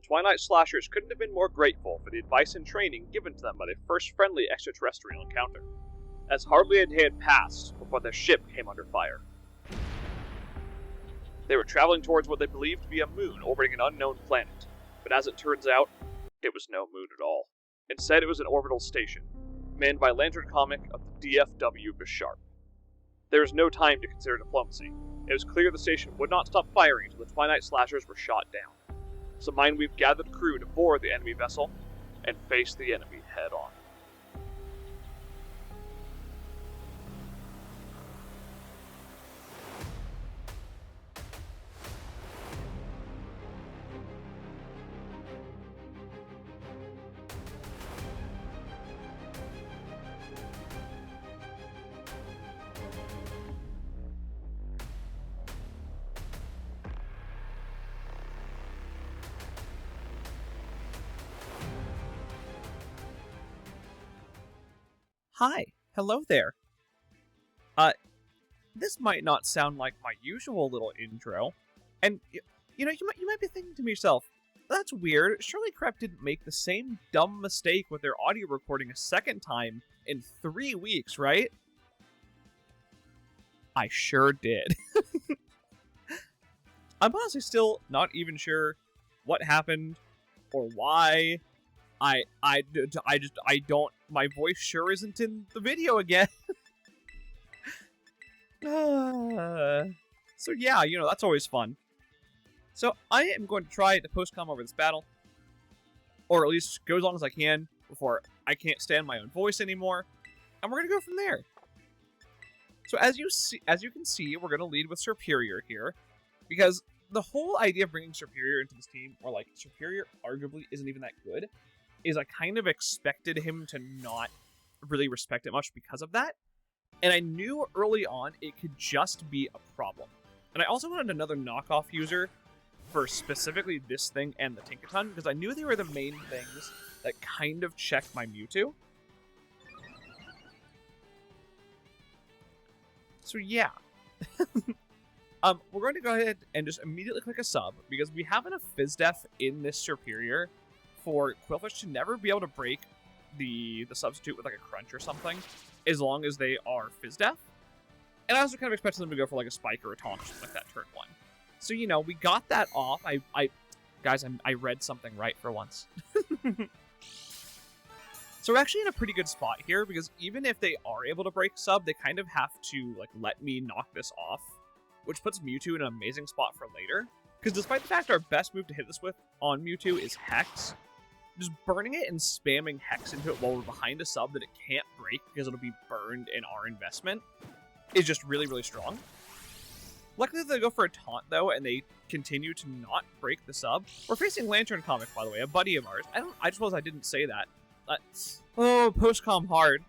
Twilight Slashers couldn't have been more grateful for the advice and training given to them by their first friendly extraterrestrial encounter, as hardly a day had passed before their ship came under fire. They were traveling towards what they believed to be a moon orbiting an unknown planet, but as it turns out, it was no moon at all. Instead, it was an orbital station, manned by Lantern Comic of the DFW Bisharp. There was no time to consider diplomacy. It was clear the station would not stop firing until the Twilight Slashers were shot down. So Mindweave gathered the crew to board the enemy vessel and face the enemy head on. Hi, hello there. This might not sound like my usual little intro, and you might be thinking to yourself, that's weird. Surely Crep didn't make the same dumb mistake with their audio recording a second time in 3 weeks, right? I sure did. I'm honestly still not even sure what happened or why. I don't, my voice sure isn't in the video again. So yeah, that's always fun. So I am going to try to post-com over this battle, or at least go as long as I can before I can't stand my own voice anymore, and we're going to go from there. So as you can see, we're going to lead with Superior here, because the whole idea of bringing Superior into this team, or like Superior arguably isn't even that good, is I kind of expected him to not really respect it much because of that. And I knew early on it could just be a problem. And I also wanted another knockoff user for specifically this thing and the Tinkaton, because I knew they were the main things that kind of checked my Mewtwo. So yeah. We're going to go ahead and just immediately click a sub, because we have enough Fizdef in this Superior for Qwilfish to never be able to break the substitute with like a Crunch or something, as long as they are Fizdef. And I also kind of expected them to go for like a Spike or a Taunt or something like that turn 1. So, we got that off. I read something right for once. So we're actually in a pretty good spot here, because even if they are able to break sub, they kind of have to like let me knock this off, which puts Mewtwo in an amazing spot for later. Because despite the fact our best move to hit this with on Mewtwo is Hex, just burning it and spamming Hex into it while we're behind a sub that it can't break because it'll be burned in our investment is just really, really strong. Luckily, they go for a taunt, though, and they continue to not break the sub. We're facing Lantern Comic, by the way, a buddy of ours. I suppose I didn't say that. Post-com hard.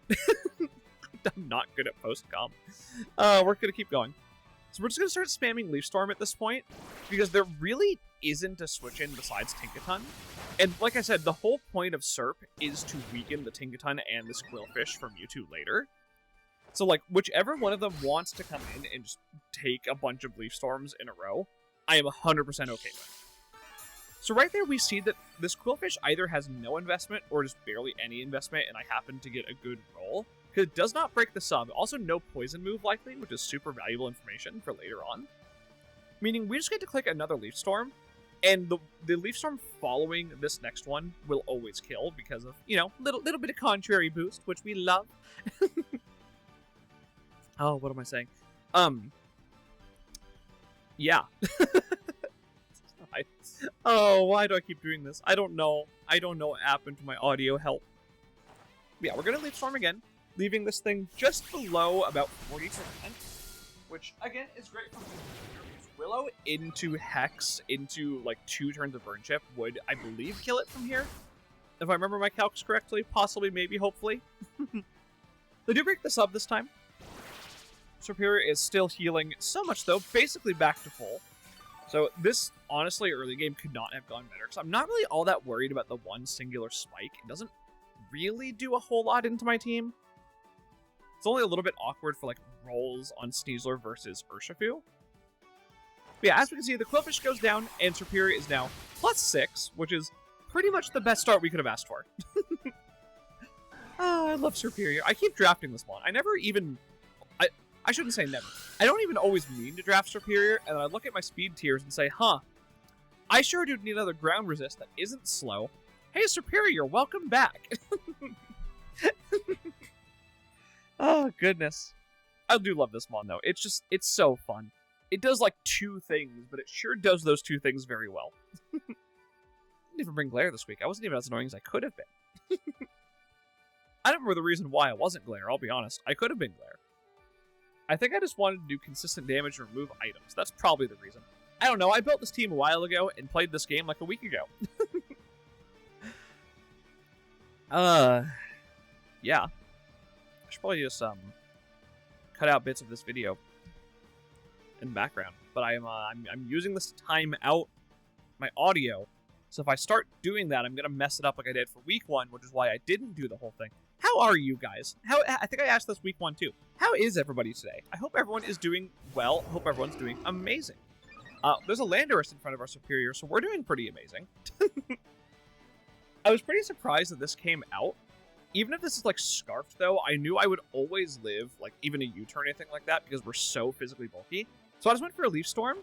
I'm not good at post-com. We're going to keep going. So we're just going to start spamming Leaf Storm at this point, because there really isn't a switch-in besides Tinkaton. And like I said, the whole point of Serp is to weaken the Tinkaton and this Qwilfish from Mewtwo later. So, like, whichever one of them wants to come in and just take a bunch of Leaf Storms in a row, I am 100% okay with. So right there we see that this Qwilfish either has no investment or just barely any investment, and I happen to get a good roll, because it does not break the sub. Also, no poison move likely, which is super valuable information for later on. Meaning we just get to click another Leaf Storm, and the Leaf Storm following this next one will always kill because of, little bit of contrary boost, which we love. Oh, what am I saying? Yeah. Why do I keep doing this? I don't know. I don't know what happened to my audio. Help. Yeah, we're going to Leaf Storm again, leaving this thing just below about 40%, which, again, is great for Willow into Hex into, like, 2 turns of Burn Chip would, I believe, kill it from here. If I remember my calcs correctly. Possibly, maybe, hopefully. They do break the sub this time. Superior is still healing so much, though, basically back to full. So this, honestly, early game could not have gone better, because I'm not really all that worried about the one singular spike. It doesn't really do a whole lot into my team. It's only a little bit awkward for, like, rolls on Sneasler versus Urshifu. But yeah, as we can see, the Quillfish goes down, and Superior is now +6, which is pretty much the best start we could have asked for. Oh, I love Superior. I keep drafting this one. I never even... I shouldn't say never. I don't even always mean to draft Superior, and then I look at my speed tiers and say, huh, I sure do need another ground resist that isn't slow. Hey, Superior, welcome back. Oh, goodness. I do love this mon, though. It's so fun. It does, like, 2 things, but it sure does those 2 things very well. I didn't even bring Glare this week. I wasn't even as annoying as I could have been. I don't remember the reason why I wasn't Glare, I'll be honest. I could have been Glare. I think I just wanted to do consistent damage and remove items. That's probably the reason. I don't know, I built this team a while ago and played this game like a week ago. Yeah. I should probably just, cut out bits of this video in the background. But I'm using this to time out my audio. So if I start doing that, I'm going to mess it up like I did for week 1, which is why I didn't do the whole thing. How are you guys? I think I asked this week 1 too. How is everybody today? I hope everyone is doing well. I hope everyone's doing amazing. There's a Landorus in front of our Superior, so we're doing pretty amazing. I was pretty surprised that this came out. Even if this is like scarfed though, I knew I would always live like even a U-turn or anything like that because we're so physically bulky. So I just went for a Leaf Storm.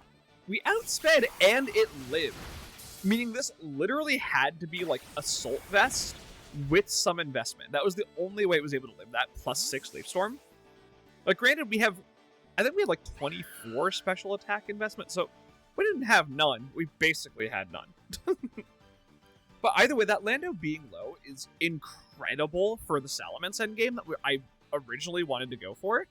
We outsped and it lived. Meaning this literally had to be like Assault Vest with some investment. That was the only way it was able to live that, +6 Leaf Storm. Like, granted, I think we have like 24 special attack investment, so we didn't have none. We basically had none. But either way, that Lando being low is incredible for the Salamence endgame that I originally wanted to go for.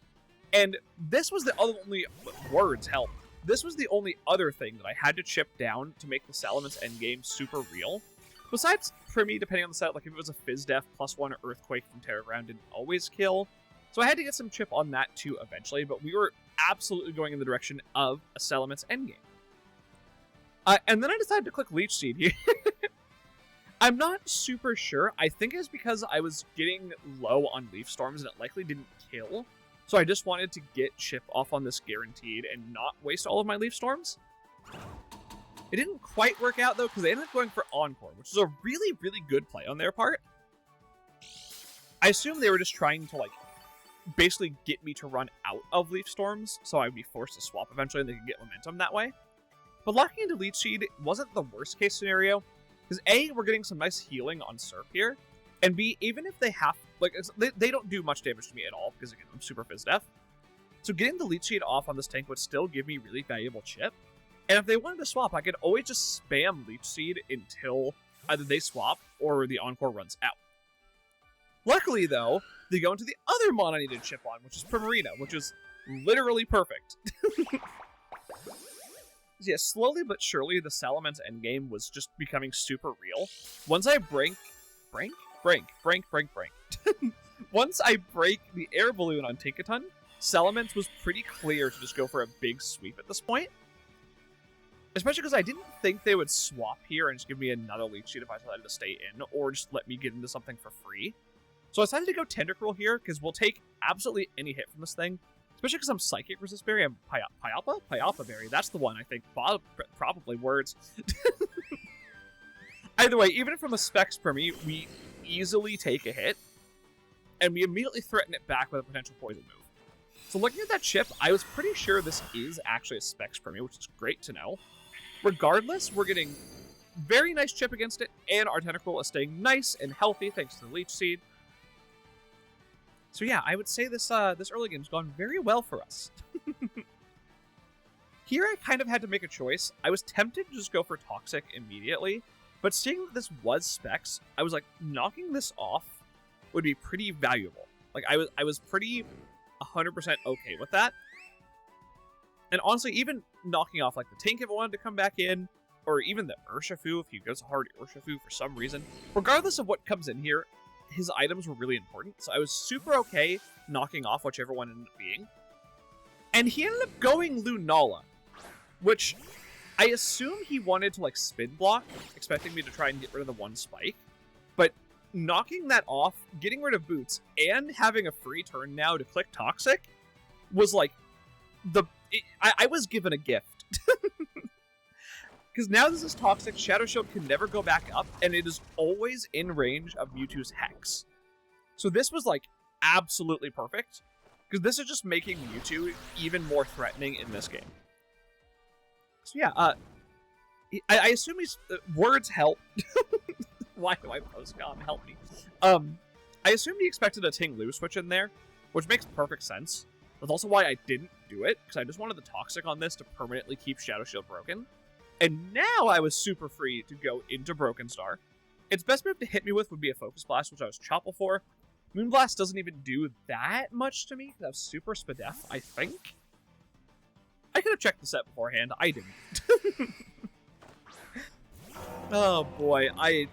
And this was the only... Words help. This was the only other thing that I had to chip down to make the Salamence endgame super real. Besides Primy, depending on the set, like if it was a Fizz Def +1 Earthquake from Terra Ground didn't always kill. So I had to get some chip on that too eventually, but we were absolutely going in the direction of a Salamence endgame. And then I decided to click Leech Seed here. I'm not super sure. I think it's because I was getting low on Leaf Storms and it likely didn't kill. So I just wanted to get chip off on this guaranteed and not waste all of my Leaf Storms. It didn't quite work out though, because they ended up going for Encore, which is a really, really good play on their part. I assume they were just trying to, like, basically get me to run out of Leaf Storms, so I would be forced to swap eventually and they could get momentum that way. But locking into Leech Seed wasn't the worst case scenario, because A, we're getting some nice healing on Serp here, and B, even if they have, like, they don't do much damage to me at all, because again, I'm super Fizz Def. So getting the Leech Seed off on this tank would still give me really valuable chip. And if they wanted to swap, I could always just spam Leech Seed until either they swap or the Encore runs out. Luckily, though, they go into the other mon I needed to chip on, which is Primarina, which is literally perfect. Yeah, slowly but surely, the Salamence endgame was just becoming super real. Once I Once I break the air balloon on Tinkaton, Salamence was pretty clear to just go for a big sweep at this point. Especially because I didn't think they would swap here and just give me another Leech Seed if I decided to stay in, or just let me get into something for free. So I decided to go Tentacruel here, because we'll take absolutely any hit from this thing. Especially because I'm Psychic Resist Berry, I'm Pyapa Berry, that's the one, I think. Probably words. Either way, even from a Specs Primy, we easily take a hit, and we immediately threaten it back with a potential poison move. So looking at that chip, I was pretty sure this is actually a Specs Primy, which is great to know. Regardless, we're getting very nice chip against it, and our Tentacruel is staying nice and healthy thanks to the Leech Seed. So yeah, I would say this early game's gone very well for us. Here I kind of had to make a choice. I was tempted to just go for Toxic immediately, but seeing that this was Specs, I was like, knocking this off would be pretty valuable. Like, I was pretty 100% okay with that. And honestly, even knocking off like the Tank if it wanted to come back in, or even the Urshifu if he goes hard Urshifu for some reason, regardless of what comes in here, his items were really important, so I was super okay knocking off whichever one ended up being. And he ended up going Lunala, which I assume he wanted to like spin block, expecting me to try and get rid of the one spike. But knocking that off, getting rid of Boots, and having a free turn now to click Toxic was like I was given a gift. Because now this is toxic, Shadow Shield can never go back up, and it is always in range of Mewtwo's Hex. So this was, like, absolutely perfect, because this is just making Mewtwo even more threatening in this game. So yeah, I assume he's... words help. Why do I post com? Help me. I assumed he expected a Ting-Lu switch in there, which makes perfect sense. That's also why I didn't do it, because I just wanted the Toxic on this to permanently keep Shadow Shield broken. And now I was super free to go into Broken Star. Its best move to hit me with would be a Focus Blast, which I was Chople for. Moonblast doesn't even do that much to me, because I have Super Spadef, I think. I could have checked the set beforehand. I didn't. Oh boy, I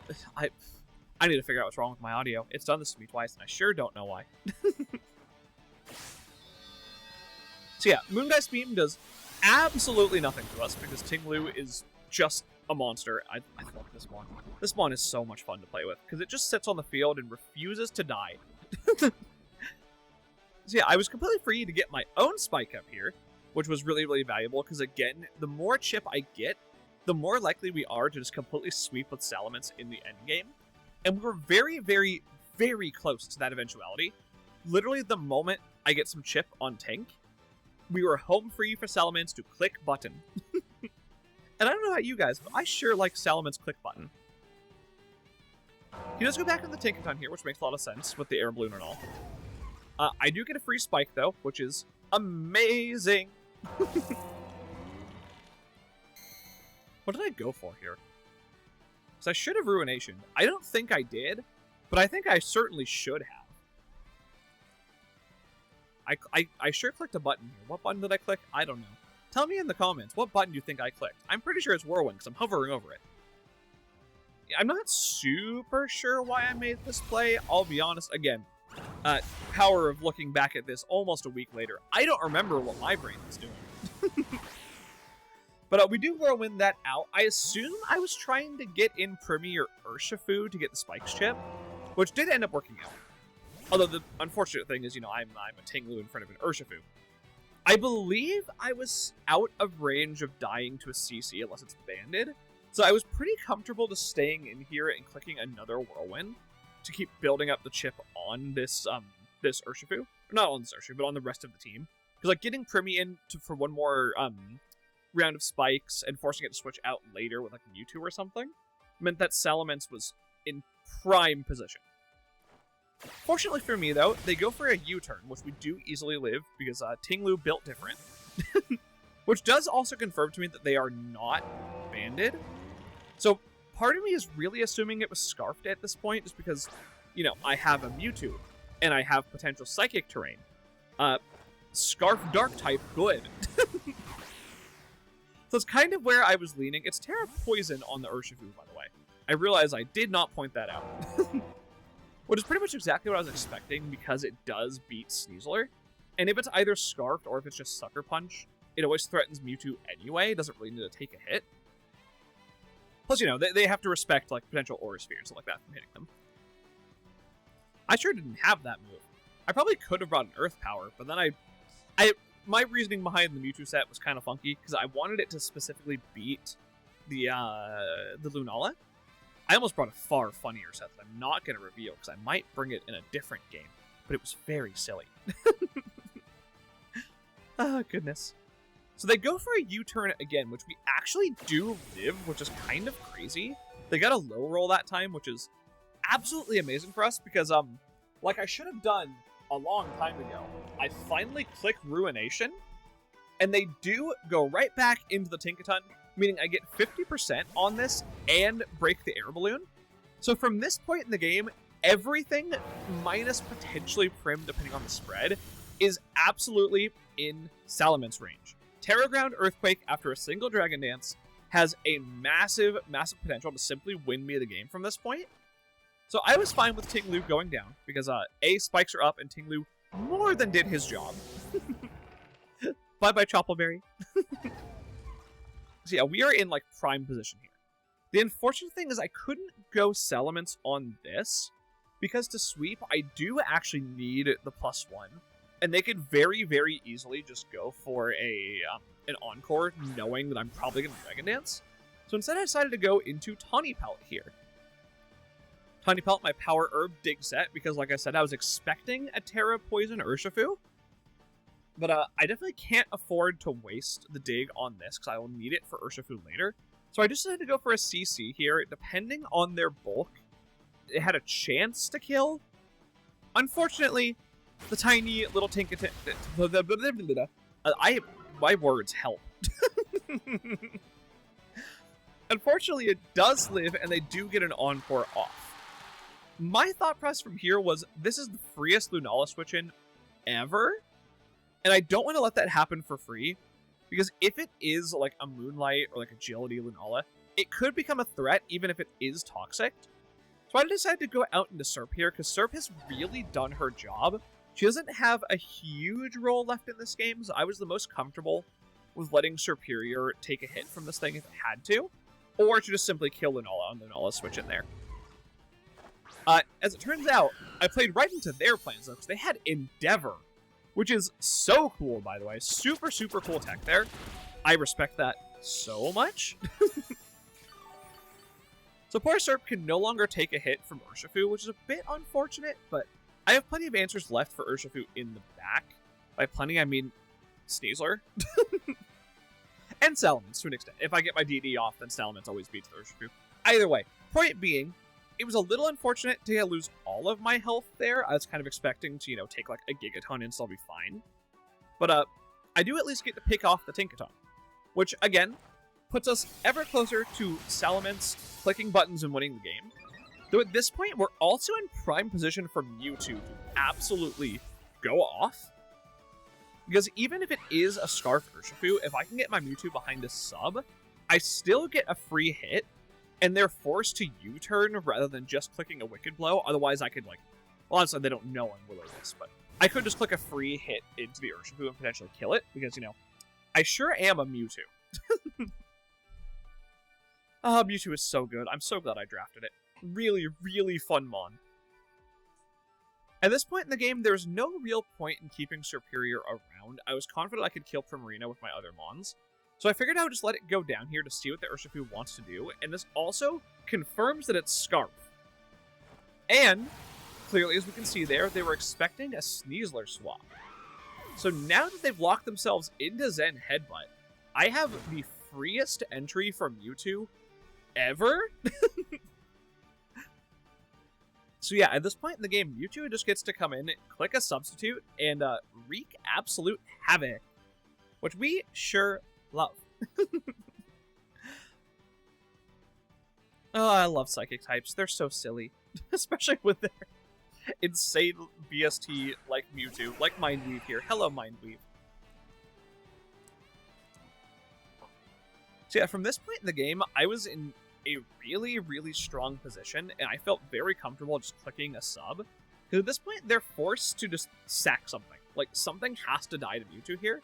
need to figure out what's wrong with my audio. It's done this to me twice, and I sure don't know why. So yeah, Moongeist Beam does absolutely nothing to us, because Ting-Lu is just a monster. I love this Mon. This Mon is so much fun to play with, because it just sits on the field and refuses to die. So yeah, I was completely free to get my own Spike up here, which was really, really valuable, because again, the more chip I get, the more likely we are to just completely sweep with Salamence in the endgame. And we're very, very, very close to that eventuality. Literally, the moment I get some chip on tank, we were home free for Salamence to click button. And I don't know about you guys, but I sure like Salamence click button. He does go back in the Tinkaton here, which makes a lot of sense with the air balloon and all. I do get a free Spike, though, which is amazing. What did I go for here? Because I should have Ruination. I don't think I did, but I think I certainly should have. I sure clicked a button here. What button did I click? I don't know. Tell me in the comments, what button do you think I clicked? I'm pretty sure it's Whirlwind, because I'm hovering over it. I'm not super sure why I made this play. I'll be honest. Again, power of looking back at this almost a week later. I don't remember what my brain was doing. But we do Whirlwind that out. I assume I was trying to get in Premier Urshifu to get the Spikes chip, which did end up working out. Although the unfortunate thing is, you know, I'm a Ting-Lu in front of an Urshifu. I believe I was out of range of dying to a CC unless it's banded. So I was pretty comfortable just staying in here and clicking another Whirlwind to keep building up the chip on this this Urshifu. Not on this Urshifu, but on the rest of the team. Because like getting Primi in for one more round of Spikes and forcing it to switch out later with like Mewtwo or something meant that Salamence was in prime position. Fortunately for me, though, they go for a U-turn, which we do easily live, because Ting-Lu built different. Which does also confirm to me that they are not banded. So, part of me is really assuming it was Scarfed at this point, just because, you know, I have a Mewtwo, and I have potential Psychic terrain. Scarf Dark-type, good. So it's kind of where I was leaning. It's Tera Poison on the Urshifu, by the way. I realize I did not point that out. Which is pretty much exactly what I was expecting, because it does beat Sneasler. And if it's either Scarfed or if it's just Sucker Punch, it always threatens Mewtwo anyway. It doesn't really need to take a hit. Plus, you know, they have to respect, like, potential Aura Sphere and stuff like that from hitting them. I sure didn't have that move. I probably could have brought an Earth Power, but then my reasoning behind the Mewtwo set was kind of funky, because I wanted it to specifically beat the Lunala. I almost brought a far funnier set that I'm not going to reveal, because I might bring it in a different game, but it was very silly. Oh, goodness. So they go for a U-turn again, which we actually do live, which is kind of crazy. They got a low roll that time, which is absolutely amazing for us, because, like I should have done a long time ago, I finally click Ruination, and they do go right back into the Tinkaton, meaning I get 50% on this and break the air balloon. So from this point in the game, everything minus potentially Prim, depending on the spread, is absolutely in Salamence range. Terra Ground Earthquake after a single Dragon Dance has a massive, massive potential to simply win me the game from this point. So I was fine with Ting-Lu going down, because A, Spikes are up, and Ting-Lu more than did his job. Bye-bye, Choppleberry. So yeah, we are in, like, prime position here. The unfortunate thing is I couldn't go Salamence on this, because to sweep, I do actually need the +1. And they could very, very easily just go for an Encore, knowing that I'm probably going to Dragon Dance. So instead I decided to go into Tawny Pelt here. Tawny Pelt, my Power Herb dig set, because like I said, I was expecting a Tera Poison Urshifu. But I definitely can't afford to waste the dig on this, because I will need it for Urshifu later. So I just decided to go for a CC here. Depending on their bulk, it had a chance to kill. Unfortunately, the tiny little Tinkaton... My words help. Unfortunately, it does live, and they do get an Encore off. My thought process from here was, this is the freest Lunala switch-in ever, and I don't want to let that happen for free, because if it is like a Moonlight or like Agility Lunala, it could become a threat even if it is toxic. So I decided to go out into Serp here, because Serp has really done her job. She doesn't have a huge role left in this game, so I was the most comfortable with letting Serperior take a hit from this thing if it had to, or to just simply kill Lunala and Lunala switch in there. As it turns out, I played right into their plans though, because they had Endeavor, which is so cool, by the way. Super, super cool tech there. I respect that so much. So poor Serp can no longer take a hit from Urshifu, which is a bit unfortunate, but I have plenty of answers left for Urshifu in the back. By plenty, I mean Sneasler. And Salamence, to an extent. If I get my DD off, then Salamence always beats the Urshifu. Either way, point being, it was a little unfortunate to lose all of my health there. I was kind of expecting to, take like a Gigaton and still be fine. But I do at least get to pick off the Tinkaton, which, again, puts us ever closer to Salamence clicking buttons and winning the game. Though at this point, we're also in prime position for Mewtwo to absolutely go off. Because even if it is a Scarf Urshifu, if I can get my Mewtwo behind a sub, I still get a free hit, and they're forced to U-turn rather than just clicking a Wicked Blow. Otherwise, I could, well, honestly, they don't know I'm willing this, but I could just click a free hit into the Urshifu and potentially kill it, because, I sure am a Mewtwo. Mewtwo is so good. I'm so glad I drafted it. Really, really fun mon. At this point in the game, there's no real point in keeping Serperior around. I was confident I could kill Primarina with my other mons. So I figured I would just let it go down here to see what the Urshifu wants to do, and this also confirms that it's Scarf. And, clearly as we can see there, they were expecting a Sneasler swap. So now that they've locked themselves into Zen Headbutt, I have the freest entry for Mewtwo ever? So yeah, at this point in the game, Mewtwo just gets to come in, click a substitute, and wreak absolute havoc. Which we sure love. Oh, I love Psychic types. They're so silly. Especially with their insane BST like Mewtwo, like Mindweave here. Hello, Mindweave. So yeah, from this point in the game, I was in a really, really strong position, and I felt very comfortable just clicking a sub. Because at this point, they're forced to just sack something. Like, something has to die to Mewtwo here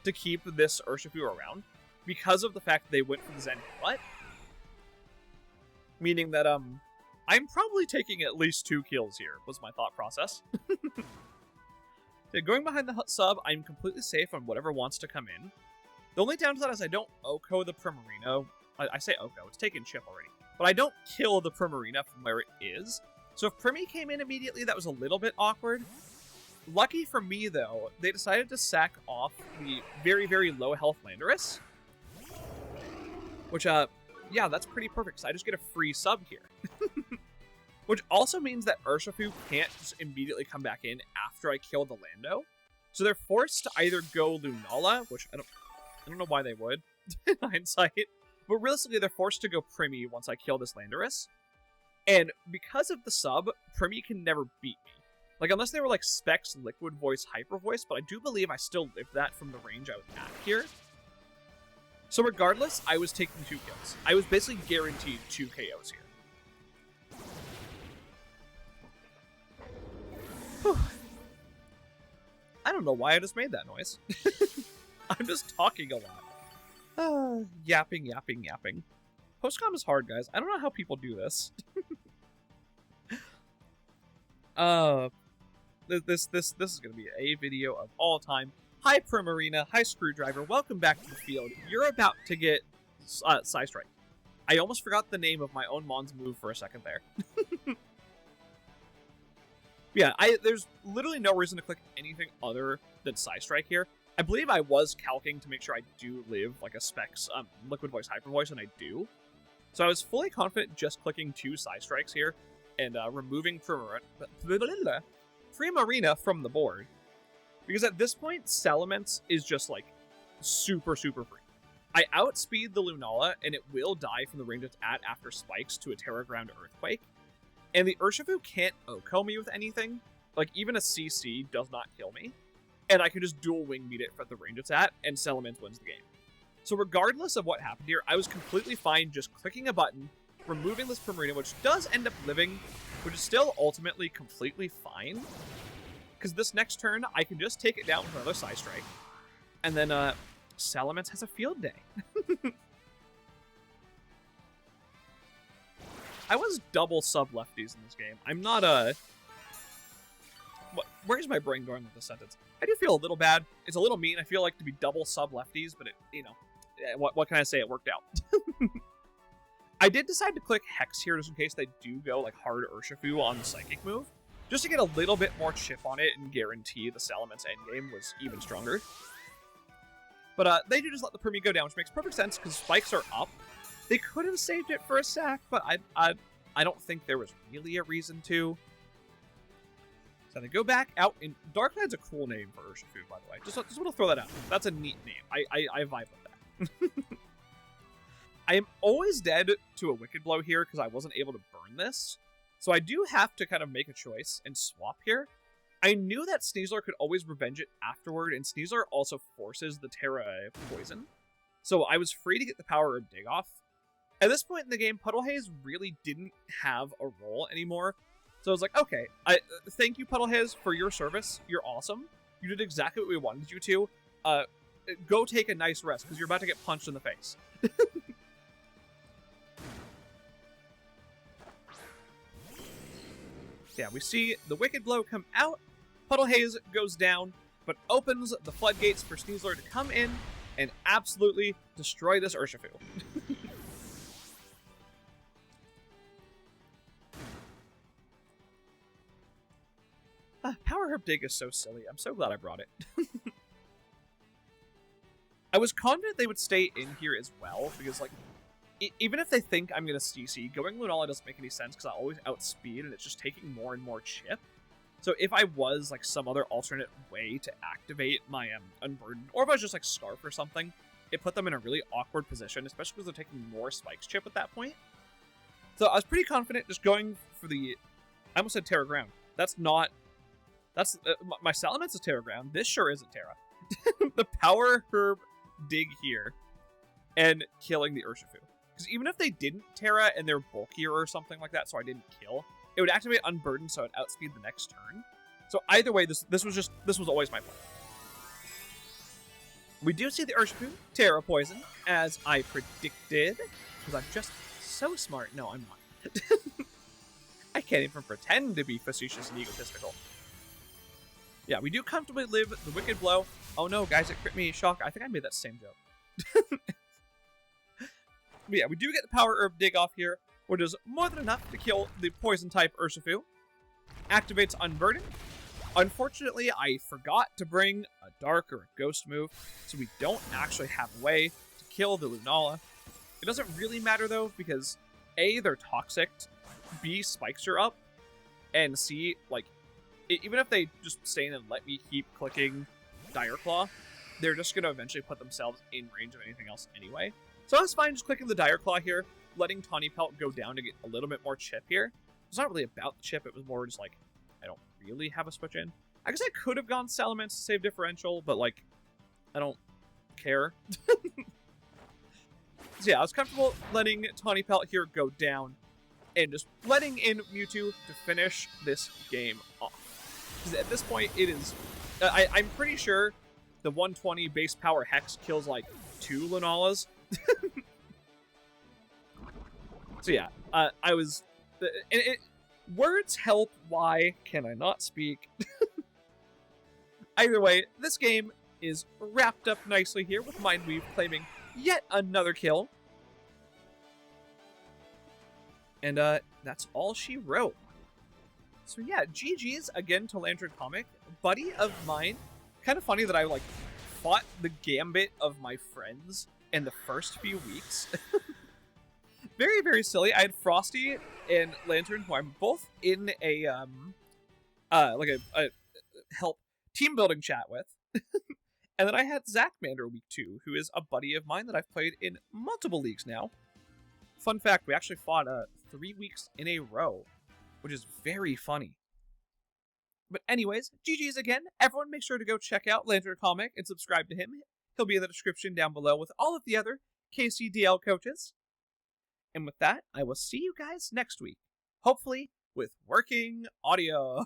to keep this Urshifu around, because of the fact that they went for the Zen Headbutt. Meaning that, I'm probably taking at least 2 kills here, was my thought process. Yeah, going behind the sub, I'm completely safe on whatever wants to come in. The only downside is I don't Oko the Primarina. I say Oko, it's taken chip already. But I don't kill the Primarina from where it is. So if Primi came in immediately, that was a little bit awkward. Lucky for me, though, they decided to sack off the very, very low health Landorus. Which, yeah, that's pretty perfect, because I just get a free sub here. Which also means that Urshifu can't just immediately come back in after I kill the Lando. So they're forced to either go Lunala, which I don't know why they would, in hindsight. But realistically, they're forced to go Primi once I kill this Landorus. And because of the sub, Primi can never beat me. Like, unless they were like Specs, Liquid Voice, Hyper Voice, but I do believe I still lived that from the range I was at here. So regardless, I was taking 2 kills. I was basically guaranteed 2 KOs here. Whew. I don't know why I just made that noise. I'm just talking a lot. Yapping, yapping, yapping. Postcom is hard, guys. I don't know how people do this. this is gonna be a video of all time. Hi Primarina, hi Screwdriver, welcome back to the field. You're about to get Side Strike. I almost forgot the name of my own Mon's move for a second there. Yeah, there's literally no reason to click anything other than Side Strike here. I believe I was calcing to make sure I do live like a Specs Liquid Voice Hyper Voice, and I do. So I was fully confident just clicking 2 Side Strikes here and removing Primarina from the board. Because at this point, Salamence is just like super free. I outspeed the Lunala, and it will die from the range it's at after spikes to a Terra Ground Earthquake. And the Urshifu can't OHKO me with anything. Like, even a CC does not kill me. And I can just dual wing meet it for the range it's at, and Salamence wins the game. So regardless of what happened here, I was completely fine just clicking a button, removing this Primarina, which does end up living, which is still ultimately completely fine. Because this next turn, I can just take it down with another Side Strike. And then, Salamence has a field day. I was double sub-lefties in this game. I'm not where's my brain going with this sentence? I do feel a little bad. It's a little mean. I feel like to be double sub-lefties, but it, you know, what can I say? It worked out. I did decide to click Hex here just in case they do go like hard Urshifu on the Psychic move, just to get a little bit more chip on it and guarantee the Salamence endgame was even stronger. But they do just let the Permi go down, which makes perfect sense because spikes are up. They could have saved it for a sack, but I don't think there was really a reason to. So they go back out, and Darkline's a cool name for Urshifu, by the way. Just want to throw that out. That's a neat name. I vibe with that. I am always dead to a Wicked Blow here because I wasn't able to burn this. So I do have to kind of make a choice and swap here. I knew that Sneasler could always revenge it afterward, and Sneasler also forces the Tera poison. So I was free to get the power of Dig Off. At this point in the game, Puddle Haze really didn't have a role anymore. So I was like, okay, thank you, Puddle Haze, for your service. You're awesome. You did exactly what we wanted you to. Go take a nice rest, because you're about to get punched in the face. Yeah, we see the Wicked Blow come out. Puddle Haze goes down, but opens the floodgates for Sneasler to come in and absolutely destroy this Urshifu. Power Herb Dig is so silly. I'm so glad I brought it. I was confident they would stay in here as well, because, like, even if they think I'm going to CC, going Lunala doesn't make any sense because I always outspeed, and it's just taking more and more chip. So if I was, like, some other alternate way to activate my Unburdened, or if I was just, like, Scarf or something, it put them in a really awkward position, especially because they're taking more Spikes chip at that point. So I was pretty confident just going for the... I almost said Terra Ground. That's not... That's... my Salamence is Terra Ground. This sure isn't Terra. The Power Herb Dig here and killing the Urshifu. Because even if they didn't Terra and they're bulkier or something like that, so I didn't kill, it would activate Unburdened, so it would outspeed the next turn. So either way, this was always my plan. We do see the Urshifu Terra Poison, as I predicted, because I'm just so smart. No, I'm not. I can't even pretend to be facetious and egotistical. Yeah, we do comfortably live the Wicked Blow. Oh no, guys, it crit me. Shock. I think I made that same joke. But yeah, we do get the Power Herb Dig Off here, which is more than enough to kill the Poison-type Urshifu. Activates Unburdened. Unfortunately, I forgot to bring a Dark or a Ghost move, so we don't actually have a way to kill the Lunala. It doesn't really matter, though, because A, they're toxic, B, spikes are up, and C, like, even if they just stay in and let me keep clicking Dire Claw, they're just going to eventually put themselves in range of anything else anyway. So I was fine just clicking the Dire Claw here, letting Tawny Pelt go down to get a little bit more chip here. It's not really about the chip, it was more just like, I don't really have a switch in. I guess I could have gone Salamence to save differential, but like, I don't care. So yeah, I was comfortable letting Tawny Pelt here go down, and just letting in Mewtwo to finish this game off. Because at this point, it is... I'm pretty sure the 120 base power Hex kills like 2 Lunalas. So yeah, I was... words help, why can I not speak? Either way, this game is wrapped up nicely here with Mindweave claiming yet another kill. And that's all she wrote. So yeah, GG's again to Lantern Comic, buddy of mine. Kind of funny that I like fought the gambit of my friends in the first few weeks. Very, very silly. I had Frosty and Lantern, who I'm both in a like a help team building chat with. And then I had Zachmander week 2, who is a buddy of mine that I've played in multiple leagues now. Fun fact, we actually fought 3 weeks in a row, which is very funny. But anyways, GG's again. Everyone make sure to go check out Lantern Comic and subscribe to him. He'll be in the description down below with all of the other KCDL coaches. And with that, I will see you guys next week. Hopefully with working audio.